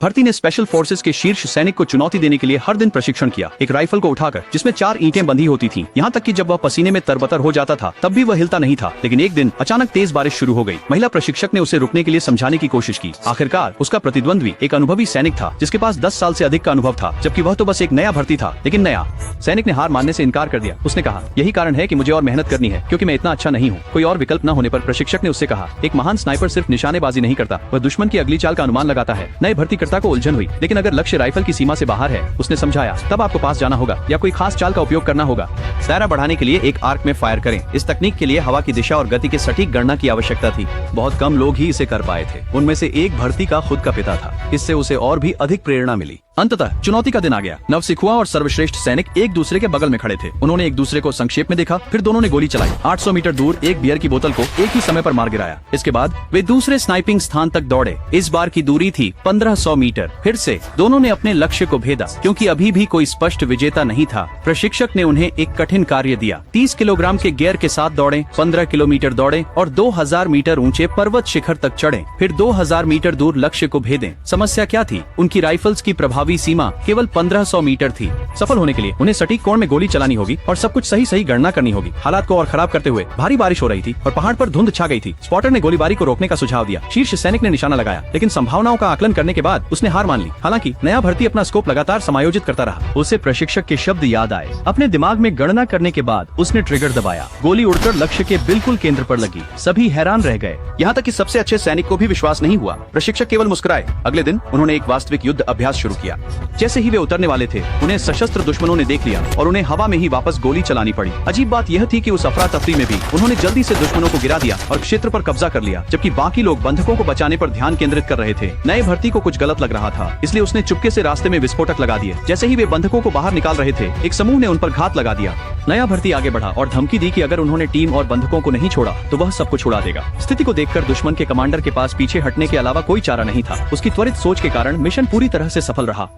भर्ती ने special forces के शीर्ष सैनिक को चुनौती देने के लिए हर दिन प्रशिक्षण किया, एक राइफल को उठाकर जिसमें 4 ईंटें बंधी होती थीं। यहाँ तक कि जब वह पसीने में तरबतर हो जाता था तब भी वह हिलता नहीं था। लेकिन एक दिन अचानक तेज बारिश शुरू हो गई। महिला प्रशिक्षक ने उसे रुकने के लिए समझाने की कोशिश की। आखिरकार उसका प्रतिद्वंद्वी एक अनुभवी सैनिक था जिसके पास 10 साल से अधिक का अनुभव था, जबकि वह तो बस एक नया भर्ती था। लेकिन नया सैनिक ने हार मानने से इनकार कर दिया। उसने कहा, यही कारण है कि मुझे और मेहनत करनी है, क्योंकि मैं इतना अच्छा नहीं हूँ। कोई और विकल्प न होने पर प्रशिक्षक ने उससे कहा, एक महान स्नाइपर सिर्फ निशानेबाजी नहीं करता, वह दुश्मन की अगली चाल का अनुमान लगाता है। नए भर्तीकर्ता को उलझन हुई, लेकिन अगर लक्ष्य राइफल की सीमा से बाहर है, उसने समझाया, तब आपको पास जाना होगा या कोई खास चाल का उपयोग करना होगा। दायरा बढ़ाने के लिए एक आर्क में फायर करें। इस तकनीक के लिए हवा की दिशा और गति की सटीक गणना की आवश्यकता थी। बहुत कम लोग ही इसे कर पाए थे। उनमें से एक भर्ती का खुद का पिता था। इससे उसे और भी अधिक प्रेरणा मिली। अंततः चुनौती का दिन आ गया। नवसिखुआ और सर्वश्रेष्ठ सैनिक एक दूसरे के बगल में खड़े थे। उन्होंने एक दूसरे को संक्षेप में देखा, फिर दोनों ने गोली चलाई। 800 मीटर दूर एक बियर की बोतल को एक ही समय पर मार गिराया। इसके बाद वे दूसरे स्नाइपिंग स्थान तक दौड़े। इस बार की दूरी थी 1500 मीटर। फिर से दोनों ने अपने लक्ष्य को भेदा, क्योंकि अभी भी कोई स्पष्ट विजेता नहीं था। प्रशिक्षक ने उन्हें एक कठिन कार्य दिया। 30 किलोग्राम के गियर के साथ दौड़े, 15 किलोमीटर दौड़े और 2000 मीटर ऊंचे पर्वत शिखर तक चढ़े। फिर 2000 मीटर दूर लक्ष्य को भेदें। समस्या क्या थी? उनकी राइफल्स की प्रभावी सीमा केवल 1500 मीटर थी। सफल होने के लिए उन्हें सटीक कोण में गोली चलानी होगी और सब कुछ सही गणना करनी होगी। हालात को और खराब करते हुए भारी बारिश हो रही थी और पहाड़ पर धुंध छा गई थी। स्पॉटर ने गोलीबारी को रोकने का सुझाव दिया। शीर्ष सैनिक ने निशाना लगाया, लेकिन संभावनाओं का आकलन करने के बाद उसने हार मान ली। हालांकि नया भर्ती अपना स्कोप लगातार समायोजित करता रहा। उसे प्रशिक्षक के शब्द याद आए। अपने दिमाग में गणना करने के बाद उसने ट्रिगर दबाया। गोली उड़कर लक्ष्य के बिल्कुल केंद्र पर लगी। सभी हैरान रह गए, यहाँ तक कि सबसे अच्छे सैनिक को भी विश्वास नहीं हुआ। प्रशिक्षक केवल मुस्कुराए। अगले दिन उन्होंने एक वास्तविक युद्ध अभ्यास शुरू किया। जैसे ही वे उतरने वाले थे, उन्हें सशस्त्र दुश्मनों ने देख लिया और उन्हें हवा में ही वापस गोली चलानी पड़ी। अजीब बात यह थी कि उस अफरा तफरी में भी उन्होंने जल्दी से दुश्मनों को गिरा दिया और क्षेत्र पर कब्जा कर लिया, जबकि बाकी लोग बंधकों को बचाने पर ध्यान केंद्रित कर रहे थे। नए भर्ती को कुछ गलत लग रहा था, इसलिए उसने चुपके से रास्ते में विस्फोटक लगा दिए। जैसे ही वे बंधकों को बाहर निकाल रहे थे, एक समूह ने उन पर घात लगा दिया। नया भर्ती आगे बढ़ा और धमकी दी कि अगर उन्होंने टीम और बंधकों को नहीं छोड़ा तो वह सब कुछ उड़ा देगा। स्थिति को देखकर दुश्मन के कमांडर के पास पीछे हटने के अलावा कोई चारा नहीं था। उसकी त्वरित सोच के कारण मिशन पूरी तरह से सफल रहा।